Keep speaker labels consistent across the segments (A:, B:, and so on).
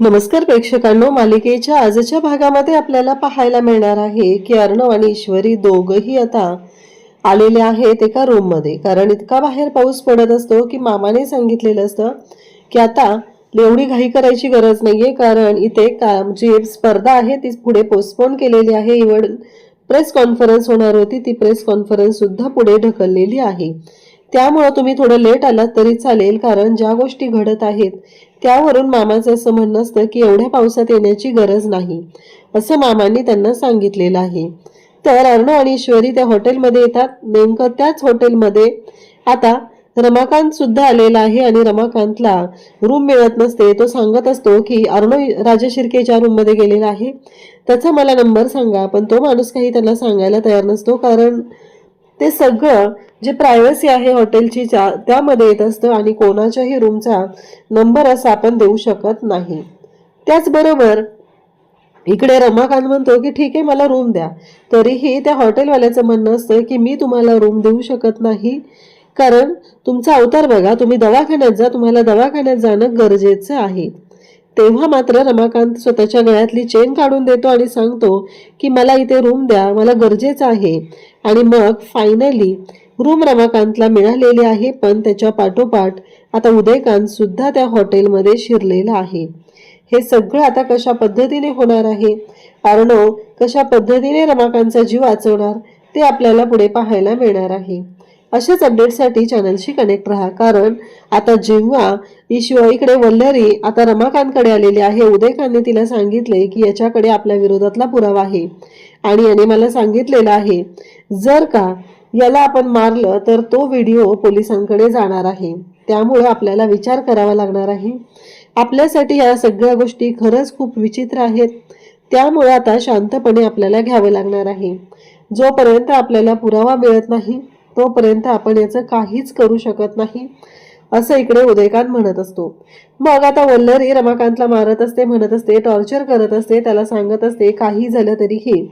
A: नमस्कार प्रेक्षकांनो, मालिकेच्या आजच्या भागामध्ये आपल्याला पाहायला मिळणार आहे की अर्णव आणि ईश्वरी दोघही आता आलेले आहेत एका रूम मध्ये. कारण इतका बाहेर पाऊस पडत असतो की मामाने सांगितलेलं असतं की आता एवढी घाई करायची गरज नाहीये, कारण इथे जी स्पर्धा आहे ती पुढे पोस्टपोन केलेली आहे. इव्हन प्रेस कॉन्फरन्स होणार होती, ती प्रेस कॉन्फरन्स सुद्धा पुढे ढकललेली आहे. त्यामुळे तुम्ही थोडं लेट आलात तरी चालेल, कारण ज्या गोष्टी घडत आहेत त्यावरून मामाचं असं म्हणणं असतं की एवढ्या पावसात येण्याची गरज नाही, असं मामांनी त्यांना सांगितलेलं आहे. तर अर्णव आणि ईश्वरी त्या हॉटेलमध्ये येतात. नेमकं त्याच हॉटेलमध्ये आता रमाकांत सुद्धा आलेला आहे आणि रमाकांतला रूम मिळत नसते. तो सांगत असतो की अर्णव राजशिर्केच्या रूम मध्ये गेलेला आहे, त्याचा मला नंबर सांगा. पण तो माणूस काही त्याला सांगायला तयार नसतो, कारण ते सगळं जे प्रायव्हसी आहे हॉटेलची त्यामध्ये येत असतं आणि कोणाच्याही रूमचा नंबर असा आपण देऊ शकत नाही. त्याचबरोबर इकडे रमाकांत म्हणतो की ठीक आहे, मला रूम द्या. तरीही त्या हॉटेलवाल्याचं म्हणणं असतं की मी तुम्हाला रूम देऊ शकत नाही, कारण तुमचा अवतार बघा, तुम्ही दवाखान्यात जा, तुम्हाला दवाखान्यात जाणं गरजेचं आहे. तेव्हा मात्र रमाकांत स्वतःच्या गळ्यातली चेन काढून देतो आणि सांगतो की मला इथे रूम द्या, मला गरजेचं आहे. आणि मग फायनली रूम रमाकांतला मिळालेली आहे. पण त्याच्या पाठोपाठ आता उदयकांत सुद्धा त्या हॉटेलमध्ये शिरलेला आहे. हे सगळं आता कशा पद्धतीने होणार आहे, अर्णव कशा पद्धतीने रमाकांतचा जीव वाचवणार, ते आपल्याला पुढे पाहायला मिळणार आहे. अशाच अपडेटसाठी चॅनलशी कनेक्ट राहा, कारण आता जेव्हा इकडे वल्लरी आता रमाकांतकडे आलेली आहे, उदयकांतने तिला सांगितले की याच्याकडे आपल्या विरोधातला पुरावा आहे आणि याने मला सांगितलेलं आहे जर का याला आपण मारलं तर तो व्हिडिओ पोलिसांकडे जाणार आहे. त्यामुळे आपल्याला विचार करावा लागणार आहे. आपल्यासाठी या सगळ्या गोष्टी खरंच खूप विचित्र आहेत. त्यामुळे आता शांतपणे आपल्याला घ्यावं लागणार आहे. जोपर्यंत आपल्याला पुरावा मिळत नाही तोपर्यंत आपण याचं काहीच करू शकत नाही, असं इकडे उदयकांत म्हणत असतो. मग आता वल्लरी रमाकांतला मारत असते, म्हणत असते, टॉर्चर करत असते, त्याला सांगत असते काही झालं तरीही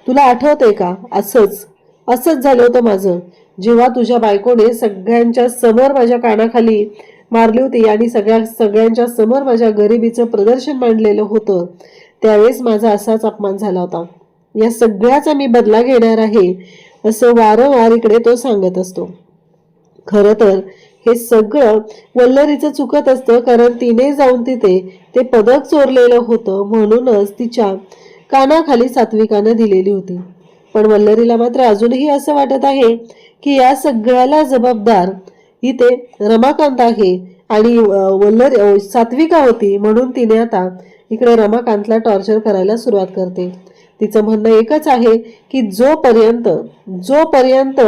A: तुला आठवतंय का, असंच असंच झालं होतं माझं, जेव्हा तुझ्या बायकोने सगळ्यांच्या समोर माझ्या कानाखाली मारली होती आणि सगळ्यांच्या समोर माझ्या गरिबीचं प्रदर्शन मांडलेलं होतं, त्यावेळेस माझा असाच अपमान झाला होता. या सगळ्याचा मी बदला घेणार आहे, असं वारंवार इकडे तो सांगत असतो. खरं तर हे सगळं वल्लरीचं चुकत असतं, कारण तिने जाऊन तिथे ते पदक चोरलेलं होतं, म्हणूनच तिच्या कानाखाली सात्विकानं दिलेली होती. पण वल्लरीला मात्र अजूनही असं वाटत आहे की या सगळ्याला जबाबदार इथे रमाकांत आहे आणि वल्लरी सात्विका होती, म्हणून तिने आता इकडे रमाकांतला टॉर्चर करायला सुरुवात करते. तिचं म्हणणं एकच आहे की जोपर्यंत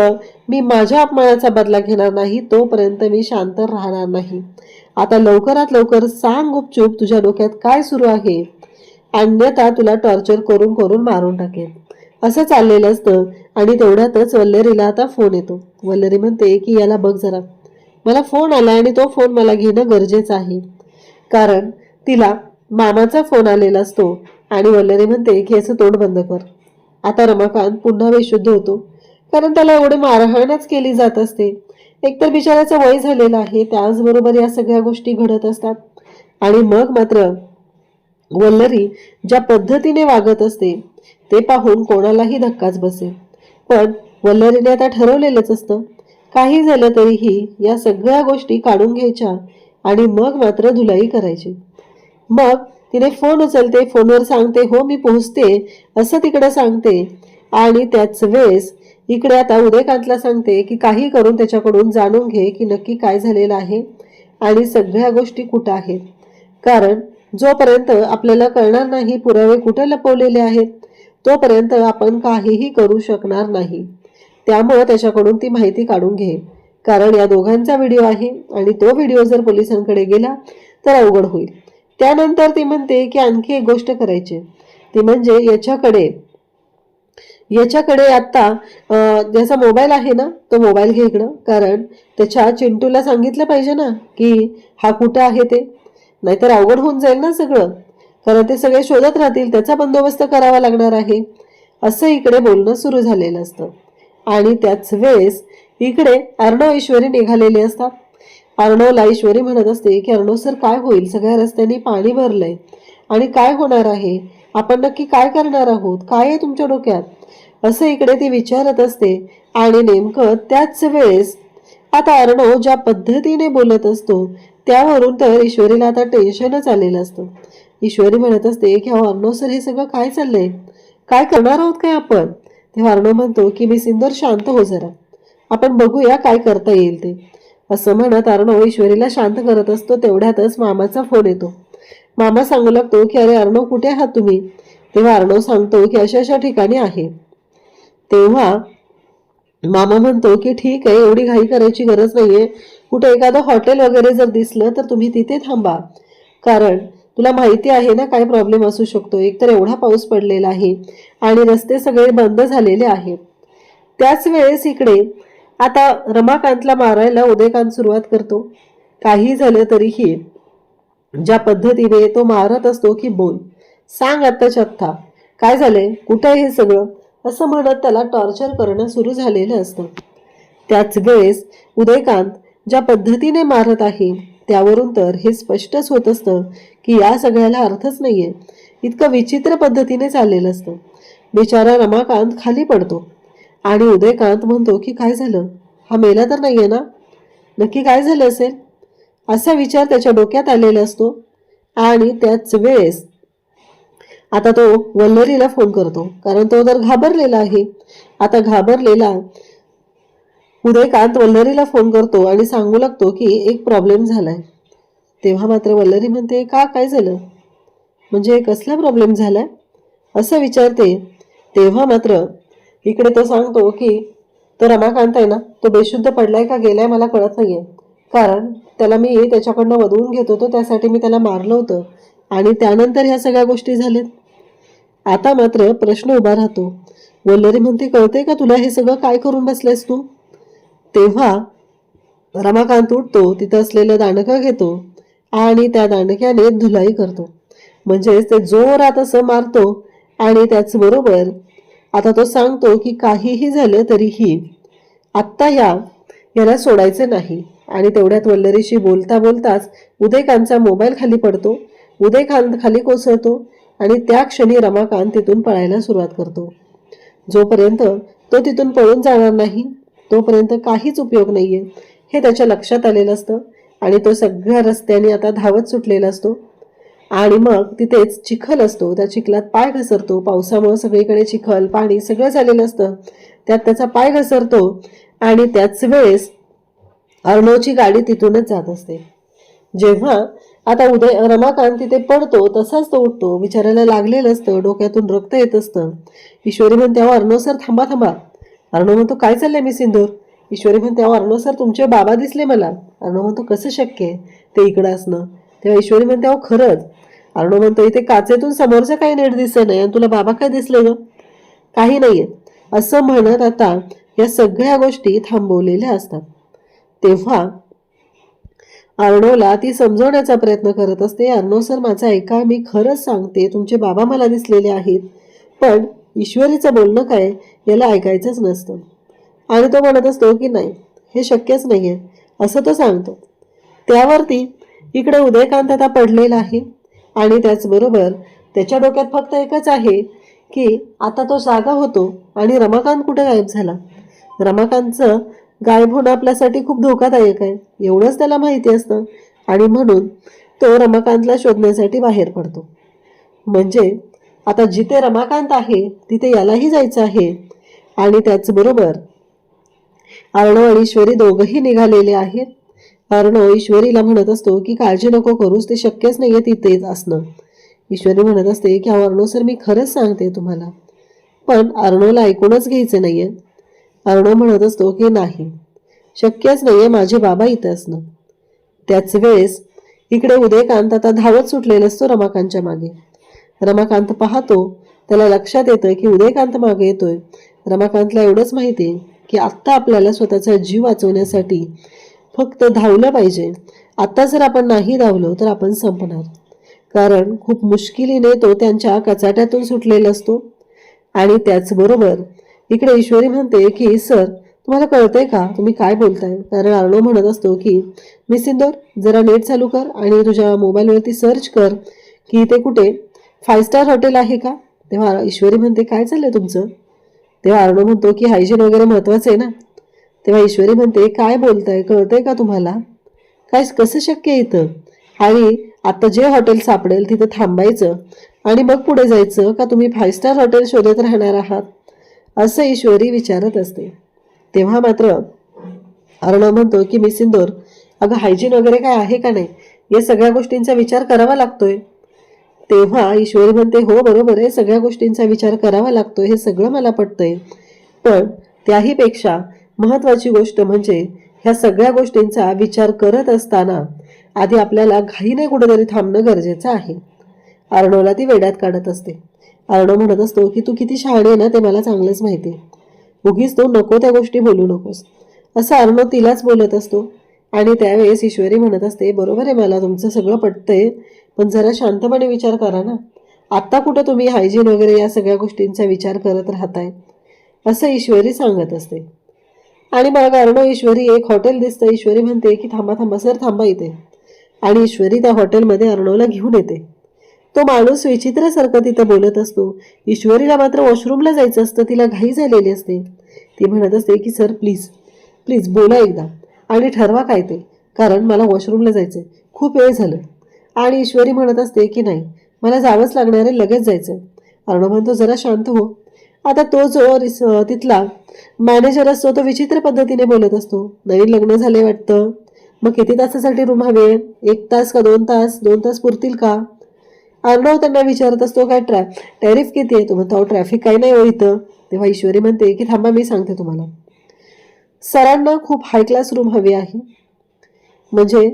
A: मी माझ्या अपमानाचा बदला घेणार नाही तोपर्यंत मी शांत राहणार नाही. आता लवकरात लवकर सांग गुपचूप तुझ्या डोक्यात काय सुरू आहे, अन्यथा तुला टॉर्चर करून करून मारून टाकेल, असं चाललेलं असतं. आणि तेवढ्यातच वल्लरीला आता फोन येतो. वल्लरी म्हणते की याला बघ जरा, मला फोन आला आणि तो फोन मला घेणं गरजेचं आहे, कारण तिला मामाचा फोन आलेला असतो. आणि वल्लरी म्हणते की याचं तोंड बंद कर. आता रमाकांत पुन्हा बेशुद्ध होतो, कारण त्याला एवढे मारहाणच केली जात असते. एकतर बिचाराचं वय झालेलं आहे, त्याचबरोबर या सगळ्या गोष्टी घडत असतात. आणि मग मात्र वल्लरी ज्या पद्धतीने वागत असते ते पाहून कोणालाही धक्काच बसेल. पण वल्लरीने आता ठरवलेलंच असतं, काही झालं तरीही या सगळ्या गोष्टी काढून घ्यायच्या आणि मग मात्र धुलाई करायची. मग तिने फोन उचलते, फोनवर सांगते हो मी पोहोचते, असं तिकडे सांगते. आणि त्याच वेळेस इकडे आता उदयकांतला सांगते की काही करून त्याच्याकडून जाणून घे की नक्की काय झालेलं आहे आणि सगळ्या गोष्टी कुठं आहेत, कारण जोपर्यंत आपल्याला कळणार नाही पुरावे कुठे लपवलेले आहेत तोपर्यंत आपण काहीही करू शकणार नाही. त्यामुळे त्याच्याकडून ती माहिती काढून घे, कारण या दोघांचा व्हिडिओ आहे आणि तो व्हिडिओ जर पोलिसांकडे गेला तर अवघड होईल. त्यानंतर ती म्हणते की आणखी एक गोष्ट करायची, ती म्हणजे याच्याकडे आता ज्याचा मोबाईल आहे ना तो मोबाईल घे इकडं, कारण त्याच्या चिंटूला सांगितलं पाहिजे ना की हा कुठं आहे ते, नाहीतर अवघड होऊन जाईल ना सगळं, कारण ते सगळे शोधत राहतील, त्याचा बंदोबस्त करावा लागणार आहे, असं इकडे बोलणं सुरू झालेलं असतं. आणि त्याच वेळेस इकडे अर्णव ईश्वरी निघालेले असतात. अर्णवला ईश्वरी म्हणत असते की अर्णव सर काय होईल, सगळ्या रस्त्यांनी पाणी भरलंय आणि काय होणार आहे, आपण नक्की काय करणार आहोत, काय आहे तुमच्या डोक्यात, असं इकडे ती विचारत असते. आणि नेमकं त्याच वेळेस आता अर्णव ज्या पद्धतीने बोलत असतो त्यावरून तर ईश्वरीला आता टेन्शनच आलेलं असतं. ईश्वरी म्हणत असते की अहो अर्णव सर हे सगळं काय चाललंय, काय करणार आहोत काय आपण. तेव्हा अर्णव म्हणतो की मी सिंदूर शांत हो जरा, आपण बघूया काय करता येईल ते. असं म्हणत अर्णव ईश्वरीला शांत करत असतो. तेवढ्यातच मामाचा फोन येतो. मामा सांगू लागतो की अरे अर्णव कुठे आहात तुम्ही. तेव्हा अर्णव सांगतो की अशा अशा ठिकाणी आहे. तेव्हा मामा म्हणतो की ठीक आहे, एवढी घाई करायची गरज नाहीये, कुठे एखादं हॉटेल वगैरे जर दिसलं तर तुम्ही तिथे थांबा, कारण तुला माहिती आहे ना काय प्रॉब्लेम असू शकतो. एकतर एवढा पाऊस पडलेला आहे आणि रस्ते सगळे बंद झालेले आहेत. त्याच वेळेस इकडे आता रमाकांतला मारायला उदयकांत सुरुवात करतो. काही झालं तरीही ज्या पद्धतीने तो मारत असतो की बोल, सांग आत्ताच्या आत्ता काय झालंय, कुठं आहे हे सगळं, असं म्हणत त्याला टॉर्चर करणं सुरू झालेलं असतं. त्याच वेळेस उदयकांत ज्या पद्धतीने मारत आहे त्यावरून तर हे स्पष्टच होत असतं की या सगळ्याला अर्थच नाहीये. इतकं विचित्र पद्धतीने चाललेलं असतं. बिचारा रमाकांत खाली पडतो आणि उदयकांत म्हणतो की काय झालं, हा मेला तर नाहीये ना, नक्की काय झालं असेल, असा विचार त्याच्या डोक्यात आलेला असतो. आणि त्याच वेळेस आता तो वल्लरीला फोन करतो, कारण तो तर घाबरलेला आहे. आता घाबरलेला उदयकांत वल्लरीला फोन करतो आणि सांगू लागतो की एक प्रॉब्लेम झालाय. तेव्हा मात्र वल्लरी म्हणते का, काय झालं, म्हणजे कसला प्रॉब्लेम झालाय असं विचारते. तेव्हा मात्र इकडे तो सांगतो की तो रमाकांत आहे ना, तो बेशुद्ध पडलाय का गेलाय मला कळत नाहीये, कारण त्याला मी त्याच्याकडनं वधवून घेत होतो, त्यासाठी मी त्याला मारलं होतं आणि त्यानंतर ह्या सगळ्या गोष्टी झाल्यात. आता मात्र प्रश्न उभा राहतो. वल्लरी म्हणते कळते का तुला हे सगळं काय करून बसलेस तू. तेव्हा रमाकांत उठतो, तिथं असलेलं दांडकं घेतो आणि त्या दांडक्याने धुलाई करतो. म्हणजेच ते जोरात असं मारतो. आणि त्याचबरोबर आता तो सांगतो की काहीही झालं तरीही आत्ता याला सोडायचं नाही. आणि तेवढ्यात वल्लरीशी बोलता बोलताच उदयकांतचा मोबाईल खाली पडतो. उदयकांत खाली कोसळतो आणि त्या क्षणी रमाकांत तिथून पळायला सुरुवात करतो. जोपर्यंत तो तिथून पळून जाणार नाही तोपर्यंत काहीच उपयोग नाहीये हे त्याच्या लक्षात आलेलं असतं. आणि तो सगळ्या रस्त्याने आता धावत सुटलेला असतो. आणि मग तिथेच चिखल असतो, त्या चिखलात पाय घसरतो. पावसामुळे सगळीकडे चिखल पाणी सगळं झालेलं असतं, त्यात त्याचा पाय घसरतो. आणि त्याच वेळेस अर्णवची गाडी तिथूनच जात असते. जेव्हा आता रमाकांत तिथे पडतो तसाच तो उठतो. बिचारायला लागलेलं असतं, डोक्यातून रक्त येत असतं. ईश्वरी म्हणते अहो अर्णव सर थांबा थांबा. अर्णव म्हणतो काय चाललंय मी सिंदूर. ईश्वरी म्हणते अहो अर्णव सर तुमचे बाबा दिसले मला. अर्णव म्हणतो कसं शक्य आहे ते इकडं असणं. तेव्हा ईश्वरी म्हणते अहो खरंच. अर्णव म्हणतो इथे काचेतून समोरचं काही नीट दिसत नाही आणि तुला बाबा काय दिसले ग. काही नाहीये असं म्हणत आता या सगळ्या गोष्टी थांबवलेल्या असतात. तेव्हा अर्णवला ती समजवण्याचा प्रयत्न करत असते. अर्णव सर माझं ऐका, मी खरंच सांगते तुमचे बाबा मला दिसलेले आहेत, पण ईश्वरीचं बोलणं काय याला ऐकायचंच नसतं. आणि तो म्हणत असतो की नाही हे शक्यच नाहीये असं तो सांगतो. त्यावरती इकडे उदयकांत आता पडलेला आहे आणि त्याचबरोबर त्याच्या डोक्यात फक्त एकच आहे की आता तो जागा होतो आणि रमाकांत कुठे गायब झाला. रमाकांतचं गायब होणं आपल्यासाठी खूप धोकादायक आहे एवढंच त्याला माहिती असतं. आणि म्हणून तो रमाकांतला शोधण्यासाठी बाहेर पडतो. म्हणजे आता जिथे रमाकांत आहे तिथे यालाही जायचं आहे. आणि त्याचबरोबर अर्णव आणि ईश्वरी दोघंही निघालेले आहेत. अर्णव ईश्वरीला म्हणत असतो की काळजी नको करूस, ते शक्यच नाहीये तिथेच असणं. ईश्वरी म्हणत असते की अर्णव सर मी खरंच सांगते तुम्हाला, पण अर्णवला ऐकूनच घ्यायचं नाहीये. अर्णव म्हणत असतो की नाही शक्यच नाहीये माझे बाबा इथे असणं. त्याच वेळेस इकडे उदयकांत आता धावत सुटलेला असतो रमाकांतच्या मागे. रमाकांत पाहतो, त्याला लक्षात येतं की उदयकांत मागे येतोय. रमाकांतला एवढंच माहिती आहे की आत्ता आपल्याला स्वतःचा जीव वाचवण्यासाठी फक्त धावलं पाहिजे. आत्ता जर आपण नाही धावलो तर आपण संपणार, कारण खूप मुश्किलीने तो त्यांच्या कचाट्यातून सुटलेला असतो. आणि त्याचबरोबर इकडे ईश्वरी म्हणते की सर तुम्हाला कळतंय का तुम्ही काय बोलताय? कारण अर्णव म्हणत असतो की मिसिंदर जरा नेट चालू कर आणि तुझ्या मोबाईलवरती सर्च कर की इथे कुठे 5 स्टार हॉटेल आहे का. तेव्हा ईश्वरी म्हणते काय चाललंय तुमचं. तेव्हा अर्णव म्हणतो की हायजीन वगैरे महत्वाचं आहे ना. तेव्हा ईश्वरी म्हणते काय बोलताय, कळतंय का तुम्हाला? काय कसं शक्य आहे इथं? आणि आता जे हॉटेल सापडेल तिथं थांबायचं आणि मग पुढे जायचं का तुम्ही 5 स्टार हॉटेल शोधत राहणार आहात, असं ईश्वरी विचारत असते. तेव्हा मात्र अर्णव म्हणतो की मिस इंदोर, अगं हायजीन वगैरे काय आहे का नाही या सगळ्या गोष्टींचा विचार करावा लागतोय. तेव्हा ईश्वरी म्हणते हो बरोबर आहे, सगळ्या गोष्टींचा विचार करावा लागतोय, हे सगळं मला पटतंय. पण त्याहीपेक्षा महत्त्वाची गोष्ट म्हणजे ह्या सगळ्या गोष्टींचा विचार करत असताना आधी आपल्याला घाईने कुठेतरी थांबणं गरजेचं आहे. अर्णवला ती वेड्यात काढत असते. अर्णव म्हणत असतो की तू किती शहाणी आहे ना ते मला चांगलंच माहिती आहे. उगीच तू नको त्या गोष्टी बोलू नकोस, असं अर्णव तिलाच बोलत असतो. आणि त्यावेळेस ईश्वरी म्हणत असते बरोबर आहे, मला तुमचं सगळं पटतंय, पण जरा शांतपणे विचार करा ना. आत्ता कुठं तुम्ही हायजीन वगैरे या सगळ्या गोष्टींचा विचार करत राहताय, असं ईश्वरी सांगत असते. आणि मग अर्णव ईश्वरी एक हॉटेल दिसतं. ईश्वरी म्हणते की थांबा थांबा सर, थांबा इथे. आणि ईश्वरी त्या हॉटेलमध्ये अर्णवला घेऊन येते. तो माणूस विचित्रासारखं तिथं बोलत असतो. ईश्वरीला मात्र वॉशरूमला जायचं असतं, तिला घाई झालेली असते. ती म्हणत असते की सर प्लीज प्लीज बोला एकदा आणि ठरवा काय ते, कारण मला वॉशरूमला जायचंय, खूप वेळ झालं. आणि ईश्वरी म्हणत असते की नाही मला जावंच लागणार आहे, लगेच जायचंय. अर्णव म्हणतो जरा शांत हो. आता तो जो तिथला मॅनेजर असतो तो विचित्र पद्धतीने बोलत असतो. नवीन लग्न झाले वाटतं, मग किती तासासाठी रूम हवे, 1 तास का 2 तास, 2 तास पुरतील का. अर्णव त्यांना विचारत असतो काय टॅरिफ किती आहे. तो म्हणतो ट्रॅफिक काही नाही हो इथं. तेव्हा ईश्वरी म्हणते की थांबा मी सांगते तुम्हाला. सरांना खूप हाय क्लास रूम हवी आहे, म्हणजे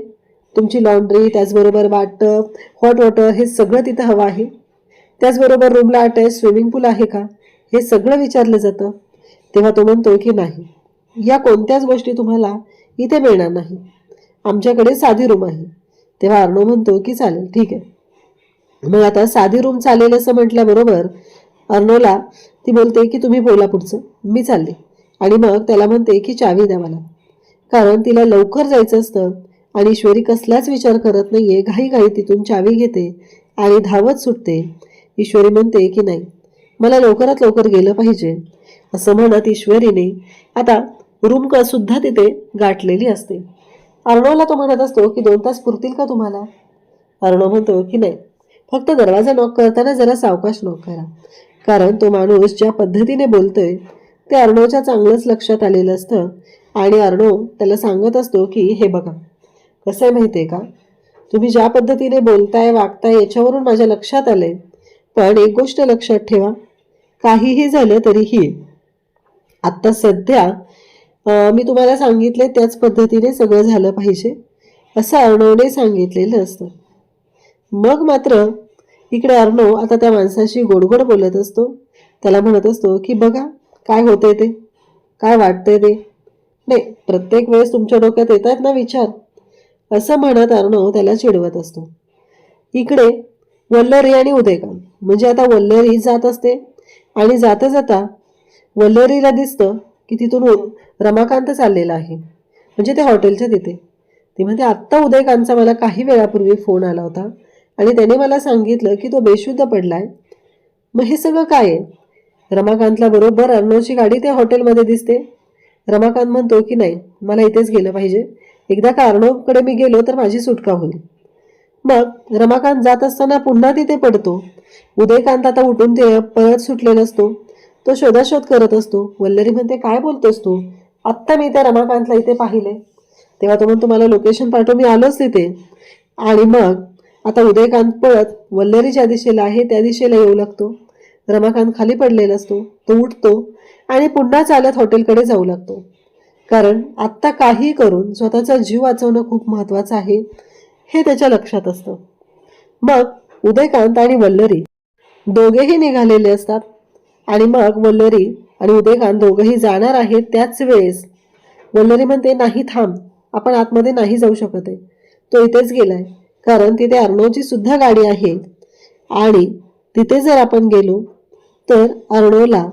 A: तुमची लॉन्ड्री, त्याचबरोबर वाटप, हॉट वॉटर हे सगळं तिथं हवं आहे. त्याचबरोबर रूमला अटॅच स्विमिंग पूल आहे का, हे सगळं विचारलं जातं. तेव्हा तो म्हणतो की नाही, या कोणत्याच गोष्टी तुम्हाला इथे मिळणार नाही, आमच्याकडे साधी रूम आहे. तेव्हा अर्णव म्हणतो की चालेल ठीक आहे. मग आता साधी रूम चालेल असं म्हटल्याबरोबर अर्णवला ती बोलते की तुम्ही बोला पुढचं, मी चालले. आणि मग त्याला म्हणते की चावी द्या मला, कारण तिला लवकर जायचं असतं. आणि ईश्वरी कसलाच विचार करत नाहीये, घाई तिथून चावी घेते आणि धावत सुटते. ईश्वरी म्हणते की नाही मला लवकरात लवकर गेलं पाहिजे, असं म्हणत ईश्वरीने आता रूम सुद्धा तिथे गाठलेली असते. अर्णवला तो म्हणत असतो की 2 तास पुरतील का तुम्हाला. अर्णव म्हणतो की नाही, फक्त दरवाजा नॉक करताना जरा सावकाश नॉक करा, कारण तो माणूस ज्या पद्धतीने बोलतोय ते अर्णवच्या चांगलंच लक्षात आलेलं असतं. आणि अर्णव त्याला सांगत असतो की हे बघा कसं आहे माहिती आहे का, तुम्ही ज्या पद्धतीने बोलताय वागताय याच्यावरून माझ्या लक्षात आलंय, पण एक गोष्ट लक्षात ठेवा, काहीही झालं तरीही आत्ता सध्या मी तुम्हाला सांगितले त्याच पद्धतीने सगळं झालं पाहिजे, असं अर्णवने सांगितलेलं असतं. मग मात्र इकडे अर्णव आता त्या माणसाशी गोडगोड बोलत असतो. त्याला म्हणत असतो की बघा काय होतंय ते, काय वाटतंय ते, नाही प्रत्येक वेळेस तुमच्या डोक्यात येतात ना विचार, असं म्हणत अर्णव त्याला चिडवत असतो. इकडे वल्लरी आणि उदयकांत, म्हणजे आता वल्लरी जात असते आणि जाता जाता वल्लरीला दिसतं की तिथून रमाकांत चाललेला आहे, म्हणजे ते हॉटेलच्या तिथे. ती म्हणते आत्ता उदयकांतचा मला काही वेळापूर्वी फोन आला होता आणि त्याने मला सांगितलं की तो बेशुद्ध पडलाय. मग हे सगळं काय आहे. रमाकांतला बरोबर अर्णवची गाडी त्या हॉटेलमध्ये दिसते. रमाकांत म्हणतो की नाही मला इथेच गेलं पाहिजे, एकदा का अर्णवकडे मी गेलो तर माझी सुटका होईल. मग रमाकांत जात असताना पुन्हा तिथे पडतो. उदयकांत आता उठून ते परत सुटलेला असतो, तो शोधाशोध करत असतो. वल्लरी म्हणते काय बोलतोस तू, आत्ता मी त्या रमाकांतला इथे पाहिले. तेव्हा तो म्हणतो मला लोकेशन पाठव, मी आलोच तिथे. आणि मग आता उदयकांत पळत वल्लरी ज्या दिशेला आहे त्या दिशेला येऊ लागतो. रमाकांत खाली पडलेला असतो, तो उठतो आणि पुन्हा चालत हॉटेलकडे जाऊ लागतो, कारण आत्ता काही करून स्वतःचा जीव वाचवणं खूप महत्त्वाचं आहे हे त्याच्या लक्षात असतं. मग उदयकांत आणि वल्लरी दोघेही निघालेले असतात. आणि मग वल्लरी आणि उदयकांत दोघेही जाणार आहेत. त्याच वेळेस वल्लरी म्हणते नाही थांब, आपण आतमध्ये नाही जाऊ शकत आहे, तो इथेच गेलाय, कारण तिथे अर्णवची सुद्धा गाडी आहे आणि तिथे जर आपण गेलो तर अर्णवला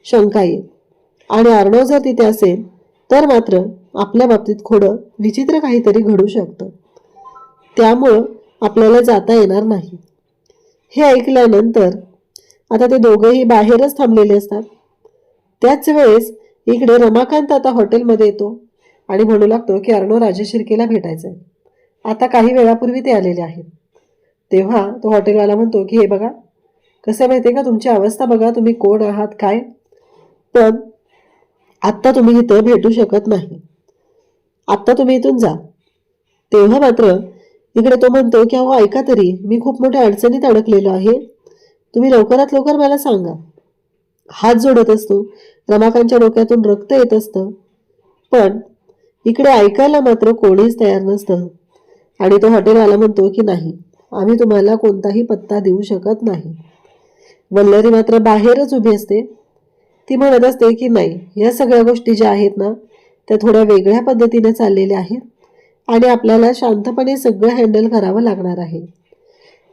A: शंका येईल आणि अर्णव जर तिथे असेल तर मात्र आपल्या बाबतीत थोडं विचित्र काहीतरी घडू शकतं. त्यामुळं आपल्याला जाता येणार नाही. हे ऐकल्यानंतर आता ते दोघंही बाहेरच थांबलेले असतात. त्याच वेळेस इकडे रमाकांत आता हॉटेलमध्ये येतो आणि म्हणू लागतो की अर्णव राजशिर्केला भेटायचं आहे. आता काही वेळापूर्वी ते आलेले आहेत. तेव्हा तो हॉटेलवाला म्हणतो की हे बघा, कसं माहिती आहे का, तुमची अवस्था बघा, तुम्ही कोण आहात काय, पण आत्ता तुम्ही इथं भेटू शकत नाही, आत्ता तुम्ही इथून जा. तेव्हा मात्र इकडे तो म्हणतो की अहो ऐका तरी, मी खूप मोठ्या अडचणीत अडकलेलो आहे, तुम्ही लवकरात लवकर मला सांगा. हात जोडत असतो. रमाकांतच्या डोक्यातून रक्त येत असतं, पण इकडे ऐकायला मात्र कोणीच तयार नसतं. आणि तो हॉटेलवाला म्हणतो की नाही, आम्ही तुम्हाला कोणताही पत्ता देऊ शकत नाही. वल्लरी मात्र बाहेरच उभी असते. ती म्हणत असते की नाही, या सगळ्या गोष्टी ज्या आहेत ना, त्या थोड्या वेगळ्या पद्धतीने चाललेल्या आहेत आणि आपल्याला शांतपणे सगळं हँडल करावं लागणार आहे.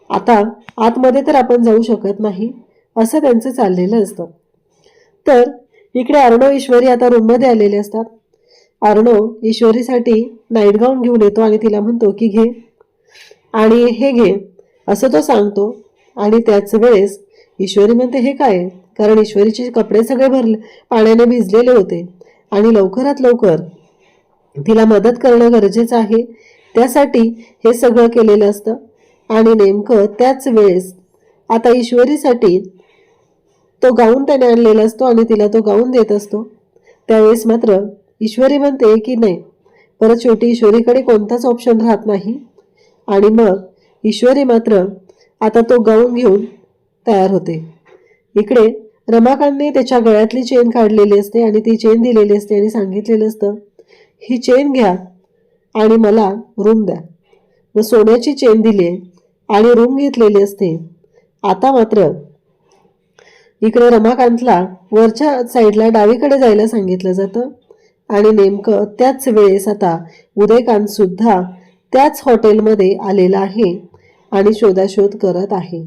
A: आता आतमध्ये तर आपण जाऊ शकत नाही, असं त्यांचं चाललेलं असतं. तर इकडे अर्णव ईश्वरी आता रूममध्ये आलेले असतात. अर्णव ईश्वरीसाठी नाईट गाऊन घेऊन येतो आणि तिला म्हणतो की घे, आणि हे घे असं तो सांगतो. आणि त्याच वेळेस ईश्वरी म्हणते हे काय, कारण ईश्वरीचे कपडे सगळे पाण्याने भिजलेले होते आणि लवकरात लवकर तिला मदत करणं गरजेचं आहे, त्यासाठी हे सगळं केलेलं असतं. आणि नेमकं त्याच वेळेस आता ईश्वरीसाठी तो गाऊन त्याने आणलेला असतो आणि तिला तो गाऊन देत असतो. त्यावेळेस मात्र ईश्वरी म्हणते की नाही, परत शेवटी ईश्वरीकडे कोणताच ऑप्शन राहत नाही. आणि मग ईश्वरी मात्र आता तो गाऊन घेऊन तयार होते. इकडे रमाकांतने त्याच्या गळ्यातली चेन काढलेली असते आणि ती चेन दिलेली असते आणि सांगितलेलं असतं, ही चेन घ्या आणि मला रूम द्या. मग सोन्याची चेन दिली आणि रूम घेतलेली असते. आता मात्र इकडे रमाकांतला वरच्या साईडला डावीकडे जायला सांगितलं जातं. आणि नेमकं त्याच वेळेस आता उदयकांत सुद्धा त्याच हॉटेलमध्ये आलेला आहे आणि शोधाशोध करत आहे.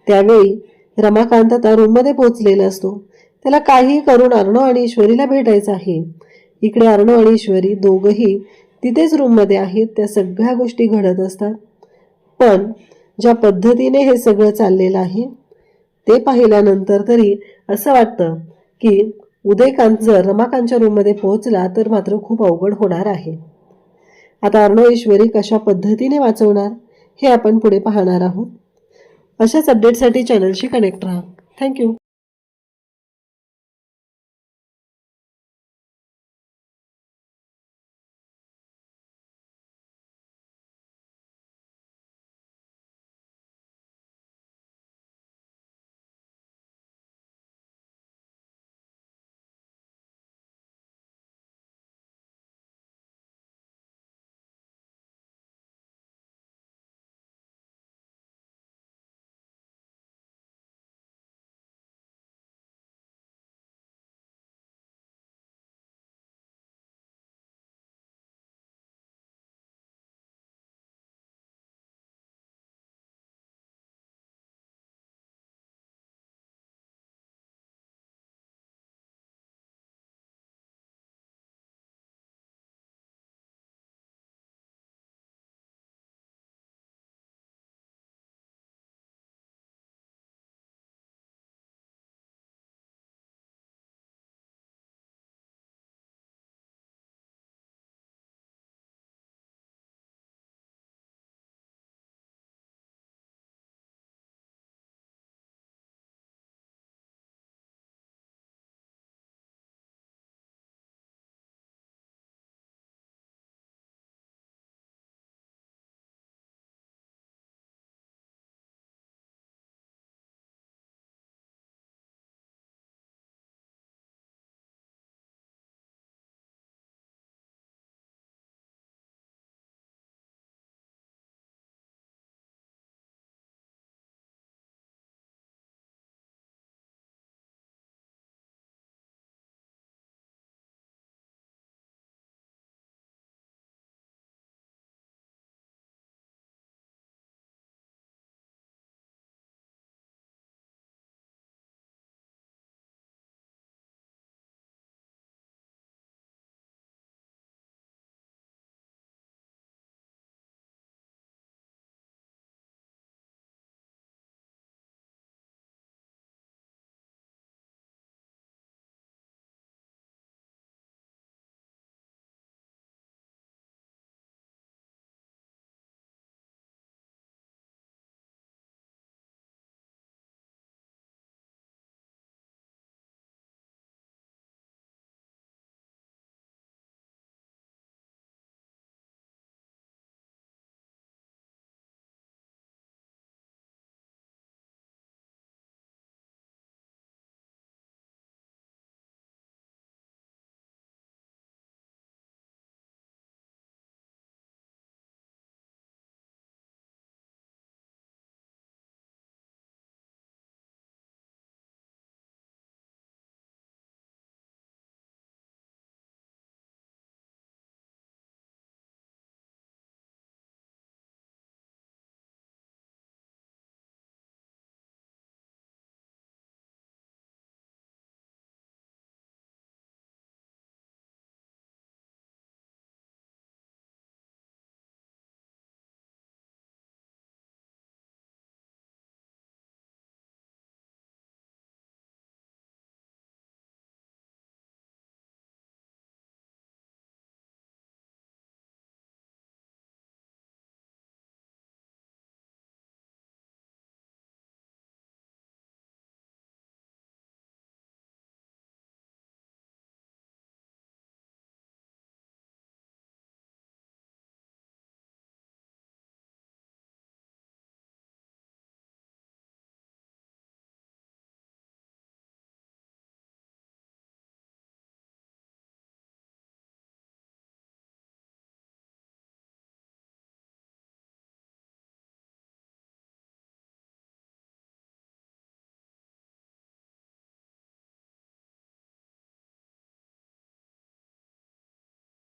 A: त्यावेळी रमाकांत आता रूममध्ये पोहोचलेला असतो. त्याला काही करून अर्णव आणि ईश्वरीला भेटायचं आहे. इकडे अर्णव आणि ईश्वरी दोघंही तिथेच रूममध्ये आहेत. त्या सगळ्या गोष्टी घडत असतात. पण ज्या पद्धतीने हे सगळं चाललेलं आहे ते पाहिल्यानंतर तरी असं वाटतं की उदयकांत जर रमाकांतच्या रूममध्ये पोहोचला तर मात्र खूप अवघड होणार आहे. आता अर्णव ईश्वरी कशा पद्धतीने वाचवणार हे आपण पुढे पाहणार आहोत. अशाच अपडेटसाठी चॅनलशी कनेक्ट राहा. थँक्यू.